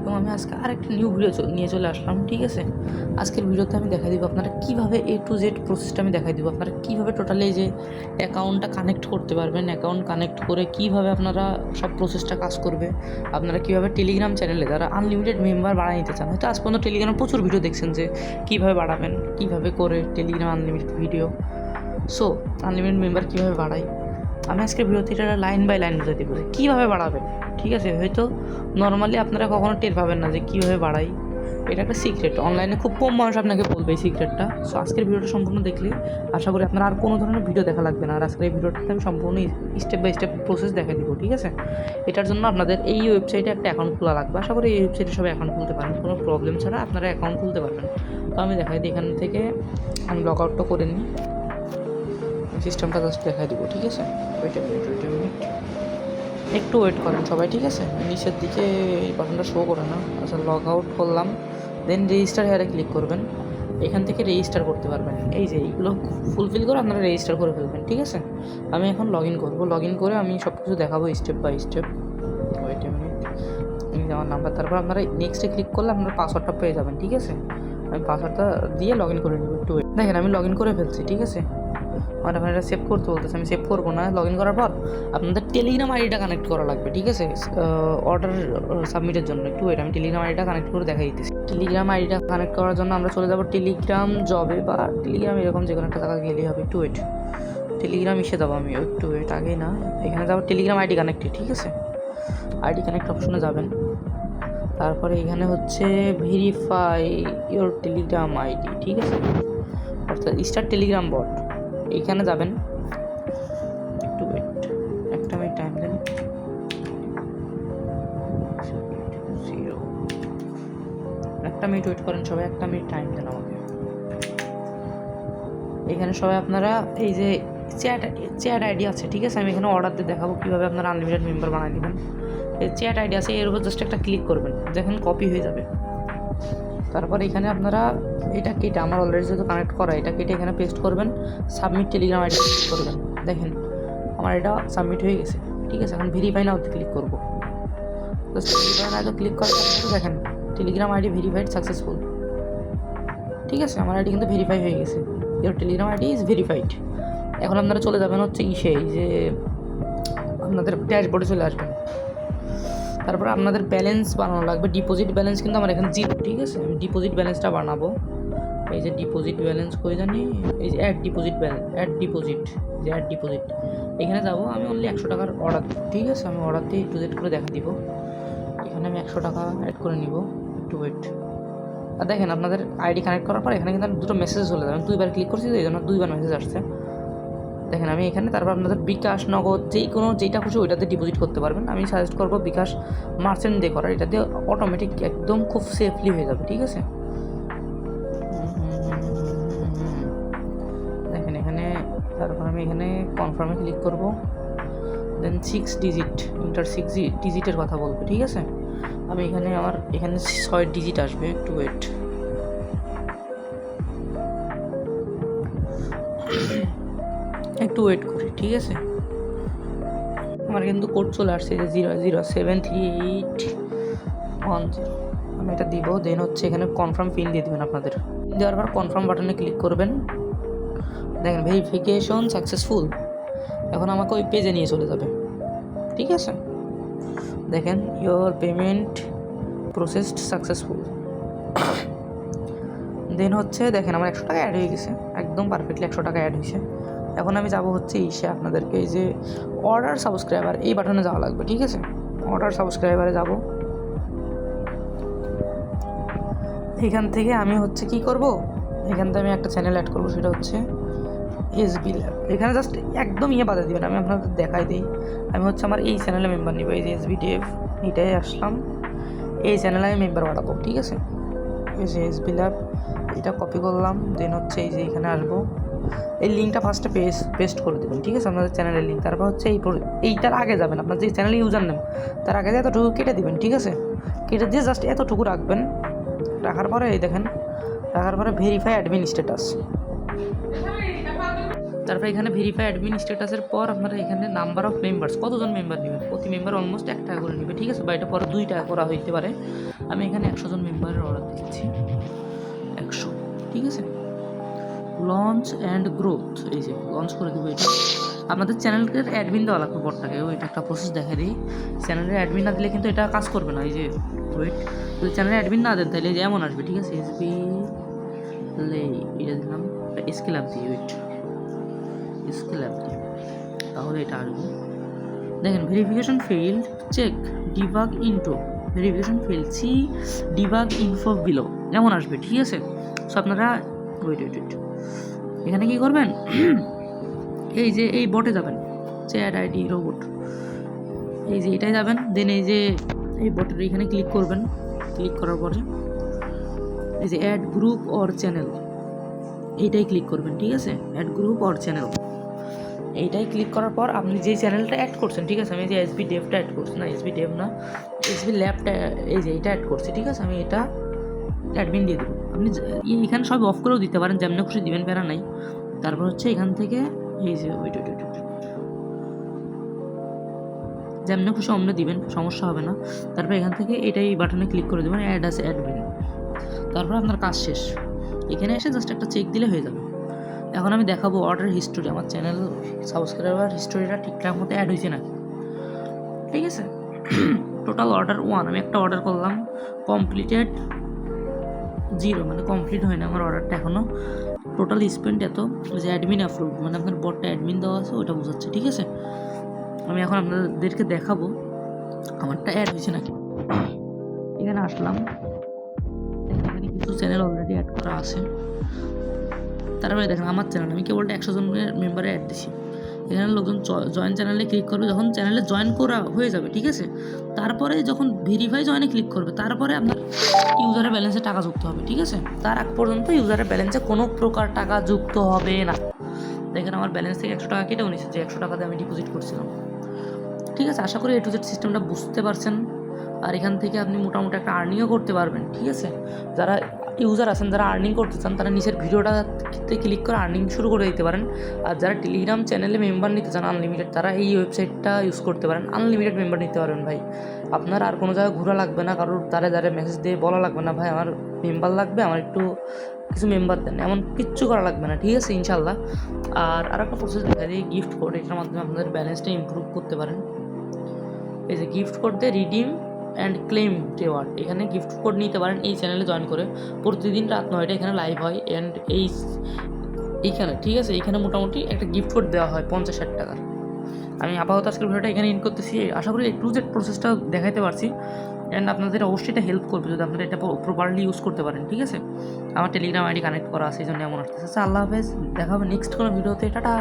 আলাইকুম। আমি আজকে আরেকটা নিউ ভিডিও নিয়ে চলে আসলাম। ঠিক আছে, আজকের ভিডিওতে আমি দেখাই দিব আপনারা কীভাবে A to Z প্রসেসটা আমি দেখাই দিব। আপনারা কীভাবে টোটালি এই যে অ্যাকাউন্টটা কানেক্ট করতে পারবেন, অ্যাকাউন্ট কানেক্ট করে কীভাবে আপনারা সব প্রসেসটা কাজ করবে, আপনারা কীভাবে টেলিগ্রাম চ্যানেলে যারা আনলিমিটেড মেম্বার বাড়াই নিতে চান। হয়তো আজ পর্যন্ত টেলিগ্রামে প্রচুর ভিডিও দেখছেন যে কীভাবে বাড়াবেন, কীভাবে করে Telegram unlimited video. So unlimited member কীভাবে বাড়াই, আমি আজকের ভিডিওতে এটা লাইন বাই লাইন বুঝাই দেবো যে কীভাবে বাড়াবেন। ঠিক আছে, হয়তো নর্মালি আপনারা কখনো টের পাবেন না যে কীভাবে বাড়াই। এটা একটা সিক্রেট, অনলাইনে খুব কম মানুষ আপনাকে বলবে এই সিক্রেটটা। সো আজকের ভিডিওটা সম্পূর্ণ দেখলে আশা করি আপনার আর কোনো ধরনের ভিডিও দেখা লাগবে না। আর আজকের এই ভিডিওটাতে আমি সম্পূর্ণ স্টেপ বাই স্টেপ প্রসেস দেখা দিব। ঠিক আছে, এটার জন্য আপনাদের এই ওয়েবসাইটে একটা অ্যাকাউন্ট খোলা লাগবে। আশা করি এই ওয়েবসাইটে সবাই অ্যাকাউন্ট খুলতে পারেন, কোনো প্রবলেম ছাড়া আপনারা অ্যাকাউন্ট খুলতে পারবেন। তো আমি দেখাই দিই, এখান থেকে আমি লগ আউটটা করে নিই, সিস্টেমটা জাস্ট দেখাই দিব। ঠিক আছে, ওয়েট মিনিট একটু ওয়েট করেন সবাই। ঠিক আছে, নিচের দিকে এই বাটনটা শো করে না। আচ্ছা, লগ আউট করলাম, দেন রেজিস্টার হেয়ারে ক্লিক করবেন। এখান থেকে রেজিস্টার করতে পারবেন। এই যে এইগুলো ফুলফিল করে আপনারা রেজিস্টার করে ফেলবেন। ঠিক আছে, আমি এখন লগ ইন করবো। লগ ইন করে আমি সব কিছু দেখাবো step by step. Wait minute, আমার নাম্বার, তারপর আপনারা নেক্সটে ক্লিক করলে আপনারা পাসওয়ার্ডটা পেয়ে যাবেন। ঠিক আছে, আমি পাসওয়ার্ডটা দিয়ে লগ ইন করে নেব। একটু দেখেন আমি লগ ইন করে ফেলছি। ঠিক আছে, আমার এখন এটা সেভ করতে বলতেছে, আমি সেভ করবো না। লগ ইন করার পর আপনাদের টেলিগ্রাম আইডিটা কানেক্ট করা লাগবে। ঠিক আছে, অর্ডার সাবমিটের জন্য। একটু ওয়েট, আমি টেলিগ্রাম আইডিটা কানেক্ট করে দেখাই দিতেছি। টেলিগ্রাম আইডিটা কানেক্ট করার জন্য আমরা চলে যাবো টেলিগ্রাম জবে বা টেলিগ্রাম এরকম যে কোনো একটা জায়গা গেলেই হবে। একটু ওয়েট, টেলিগ্রাম এসে যাবো আমি। একটু ওয়েট, আগে না, এখানে যাবো টেলিগ্রাম আইডি কানেক্টে। ঠিক আছে, আইডি কানেক্ট অপশনে যাবেন, তারপরে এখানে হচ্ছে ভেরিফাই ইওর টেলিগ্রাম আইডি। ঠিক আছে, অর্থাৎ স্টার্ট টেলিগ্রাম বট, এইখানে যাবেন। একটু ওয়েট, একটা মিনিট টাইম দেন। একটা মিনিট ওয়েট করেন সবাই, একটা মিনিট টাইম দেন আমাকে। এখানে সবাই আপনারা এই যে চ্যাট আইডি আছে। ঠিক আছে, আমি এখানে অর্ডার দিয়ে দেখাবো কীভাবে আপনারা আনলিমিটেড মেম্বার বানিয়ে নেবেন। এই চ্যাট আইডি আছে, এর উপর জাস্ট একটা ক্লিক করবেন, দেখেন কপি হয়ে যাবে। তারপর এখানে আপনারা এটা কেটে, আমার অলরেডি যেহেতু কানেক্ট করা, এটা কেটে এখানে পেস্ট করবেন, সাবমিট টেলিগ্রাম আইডি ক্লিক করবেন। দেখেন আমার এটা সাবমিট হয়ে গেছে। ঠিক আছে, এখন ভেরিফাই নাওতে ক্লিক করবো। জাস্ট ভেরিফাই নাওতে ক্লিক করার পর দেখেন টেলিগ্রাম আইডি ভেরিফাইড সাকসেসফুল। ঠিক আছে, আমার আইডি কিন্তু ভেরিফাই হয়ে গেছে। Your Telegram ID is verified. এখন আপনারা চলে যাবেন হচ্ছে এই যে আপনাদের ড্যাশবোর্ডে চলে আসবেন। তারপর আপনাদের ব্যালেন্স বানানো লাগবে। ডিপোজিট ব্যালেন্স কিন্তু আমার এখানে 0। ঠিক আছে, আমি ডিপোজিট ব্যালেন্সটা বানাবো। এই যে ডিপোজিট ব্যালেন্স কই জানি, এই যে add deposit balance, add deposit, যে অ্যাড ডিপোজিট, এখানে যাবো। আমি অনলি 100 টাকার অর্ডার। ঠিক আছে, আমি অর্ডার দিয়ে ডিপোজিট করে দেখা দিব। এখানে আমি 100 টাকা অ্যাড করে নিব। একটু ওয়েট। আর দেখেন আপনাদের আইডি কানেক্ট করার পর এখানে কিন্তু দুটো মেসেজ চলে যাবে। আমি 2বার ক্লিক করছি, এই জন্য 2বার মেসেজ আসছে। দেখেন আমি এখানে, তারপর আপনাদের বিকাশ, নগদ, যেইটা খুশি ওইটাতে ডিপোজিট করতে পারবেন। আমি সাজেস্ট করবো বিকাশ মার্চেন্ট দিয়ে করার, এটা দিয়ে অটোমেটিক একদম খুব সেফলি হয়ে যাবে। ঠিক আছে, দেখেন এখানে, তারপর আমি এখানে কনফার্মে ক্লিক করব। দেন 6 ডিজিট, ইন্টার 6 ডিজিটের কথা বলবো। ঠিক আছে, আমি এখানে আমার এখানে 6 ডিজিট আসবে। একটু ওয়েট, একটু ওয়েট করি। ঠিক আছে, আমার কিন্তু কোড চলে আসছে যে 00738110। আমি এটা দিব। দেন হচ্ছে এখানে কনফার্ম পিন দিয়ে দেবেন আপনাদের। দেওয়ার পর কনফার্ম বাটনে ক্লিক করবেন। দেখেন ভেরিফিকেশন সাকসেসফুল। এখন আমাকে ওই পেজে নিয়ে চলে যাবে। ঠিক আছে, দেখেন ইওর পেমেন্ট প্রসেসড সাকসেসফুল। দেন হচ্ছে দেখেন আমার 100 টাকা অ্যাড হয়ে গেছে, একদম পারফেক্টলি 100 টাকা অ্যাড হয়েছে। এখন আমি যাব হচ্ছে আপনাদেরকে এই যে অর্ডার সাবস্ক্রাইবার, এই বাটনে যাওয়া লাগবে। ঠিক আছে, অর্ডার সাবস্ক্রাইবারে যাব। এখান থেকে আমি হচ্ছে কি করব, এখান থেকে আমি একটা চ্যানেল অ্যাড করবো, সেটা হচ্ছে SB ল্যাব। এখানে জাস্ট একদম বাধা দিবেন, আমি আপনাদের দেখাই দিই। আমি হচ্ছে আমার এই চ্যানেলে মেম্বার নিব, এই যে SB ডেভ, এইটাই আসলাম। এই চ্যানেলে আমি মেম্বার বাড়াবো। ঠিক আছে, এই যে SB ল্যাব, এটা কপি করলাম। দেন হচ্ছে এই যে এখানে আসবো, এই লিঙ্কটা ফার্স্টে পেস্ট করে দেবেন। ঠিক আছে, আপনাদের চ্যানেলের লিঙ্ক। তারপর হচ্ছে এইটার আগে যাবেন, আপনার যে চ্যানেলে ইউজার নেম তার আগে এতটুকু কেটে দিবেন। ঠিক আছে, কেটে দিয়ে জাস্ট এতটুকু রাখবেন। রাখার পরে এই দেখেন, রাখার পরে ভেরিফাই অ্যাডমিন স্ট্যাটাস, তারপর এখানে ভেরিফাই অ্যাডমিন স্ট্যাটাসের পর আপনারা এখানে নাম্বার অফ মেম্বার্স, কতজন মেম্বার নেবেন, প্রতি মেম্বার অলমোস্ট 1 টাকা করে নেবে, ঠিক আছে, বা এটা পরে 2 টাকা করা হইতে পারে। আমি এখানে 100 জন মেম্বারের অর্ডার দিচ্ছি, 100, ঠিক আছে। লঞ্চ অ্যান্ড গ্রোথ, এই যে লঞ্চ করে দেবো। এটা আপনাদের চ্যানেলের অ্যাডমিন দেওয়া লাগবে বটটাকে, এটা একটা প্রসেস দেখা দিই। চ্যানেলের অ্যাডমিন না দিলে কিন্তু এটা কাজ করবে না। এই যে ওয়েট, যদি চ্যানেলের অ্যাডমিন না দেন তাহলে যেমন আসবে, ঠিক আছে। এসবি এটা দিলাম, স্কেল আপ দিই, ওয়েট স্কেল আপ দিই, তাহলে এটা আসবে। দেখেন verification failed, check debug into, verification failed, see debug info below, এমন আসবে, ঠিক আছে। সো আপনারা ওয়েট এখানে কী করবেন, এই যে এই বটে যাবেন, চ্যাট আইডি রোবট, এই যে এটাই যাবেন, দেন এই যে এই বটের এখানে ক্লিক করবেন। ক্লিক করার পরে এই যে অ্যাড গ্রুপ অর চ্যানেল, এইটাই ক্লিক করবেন, ঠিক আছে। অ্যাড গ্রুপ অর চ্যানেল, এইটাই ক্লিক করার পর আপনি যে চ্যানেলটা অ্যাড করছেন, ঠিক আছে, আমি যে এসবি ডেভটা অ্যাড করছি, না এসবি ডেভ না, এসবি ল্যাবটা, এই যে এটা অ্যাড করছি, ঠিক আছে। আমি এটা অ্যাডমিন দিয়ে দেবো। আপনি এখানে সব অফ করেও দিতে পারেন, যেমন খুশি দিবেন, প্যারা নাই। তারপর হচ্ছে এখান থেকে এই যে যেমন খুশি অন্য দিবেন, সমস্যা হবে না। তারপর এখান থেকে এটাই বাটনে ক্লিক করে দেবেন, অ্যাড আছে অ্যাডমিন। তারপর আপনার কাজ শেষ, এখানে এসে জাস্ট একটা চেক দিলে হয়ে যাবে। এখন আমি দেখাবো অর্ডার হিস্টোরি, আমার চ্যানেল সাবস্ক্রাইবার হিস্টোরিটা ঠিকঠাক মতো অ্যাড হয়েছে নাকি, ঠিক আছে। টোটাল অর্ডার 1, আমি একটা অর্ডার করলাম, কমপ্লিটেড 0, মানে কমপ্লিট হয় না আমার অর্ডারটা এখনও। টোটাল স্পেন্ড এত, যে অ্যাডমিন অ্যাপ্রুভ, মানে আপনার বটটা অ্যাডমিন দেওয়া আছে ওটা বোঝাচ্ছে, ঠিক আছে। আমি এখন আপনাদেরকে দেখাবো আমারটা অ্যাড হয়েছে নাকি। এখানে আসলাম, এখানে কিছু চ্যানেল অলরেডি অ্যাড করা আছে। তারপরে দেখেন আমার চ্যানেল, আমি কেবলটা 100 জনের মেম্বারে অ্যাড দিছি। এখানে লোকজন জয়েন চ্যানেলে ক্লিক করবে, যখন চ্যানেলে জয়েন করা হয়ে যাবে, ঠিক আছে, তারপরে যখন ভেরিফাই জয়েনে ক্লিক করবে, তারপরে আপনার ইউজারের ব্যালেন্সে টাকা যুক্ত হবে, ঠিক আছে। তার আগ পর্যন্ত ইউজারের ব্যালেন্সে কোনো প্রকার টাকা যুক্ত হবে না। দেখেন আমার ব্যালেন্স থেকে 100 টাকা কেটে নিয়েছে, যে 100 টাকা দিয়ে আমি ডিপোজিট করছিলাম, ঠিক আছে। আশা করি A to Z সিস্টেমটা বুঝতে পারছেন। আর এখান থেকে আপনি মোটামুটি একটা আর্নিংও করতে পারবেন, ঠিক আছে। যারা ইউজার আছেন, যারা আর্নিং করতে চান, তারা নিচের ভিডিওটাতে ক্লিক করে আর্নিং শুরু করে দিতে পারেন। আর যারা টেলিগ্রাম চ্যানেলে মেম্বার নিতে চান আনলিমিটেড, তারা এই ওয়েবসাইটটা ইউজ করতে পারেন, আনলিমিটেড মেম্বার নিতে পারবেন ভাই। আপনার আর কোনো জায়গায় ঘোরা লাগবে না, কারোর দ্বারা মেসেজ দিয়ে বলা লাগবে না, ভাই আমার মেম্বার লাগবে, আমার একটু কিছু মেম্বার দেন, এমন কিচ্ছু করা লাগবে না, ঠিক আছে, ইনশাল্লাহ। আর একটা প্রসেস দেখা যায়, গিফট কোড, এটার মাধ্যমে আপনাদের ব্যালেন্সটা ইমপ্রুভ করতে পারেন। এই যে গিফট কোড দিয়ে রিডিম অ্যান্ড ক্লেম রিওয়ার্ড, এখানে গিফট কোড নিতে পারেন এই চ্যানেলে জয়েন করে। প্রতিদিন রাত 9টায় এখানে লাইভ হয়, অ্যান্ড এইখানে, ঠিক আছে, এইখানে মোটামুটি একটা গিফট কোড দেওয়া হয় 50-60 টাকার। আমি আপাতত আজকের ভিডিওটা এখানে ইন করতেছি। আশা করি A to Z প্রসেসটা দেখাইতে পারছি, অ্যান্ড আপনাদের অবশ্যই এটা হেল্প করবে যদি আপনারা এটা প্রপারলি ইউজ করতে পারেন, ঠিক আছে। আমার টেলিগ্রাম আইডি কানেক্ট করা আছে, এই জন্য এমন আসতেছে। আল্লাহ হাফেজ, দেখা হবে নেক্সট কোনো ভিডিওতে, টাটা।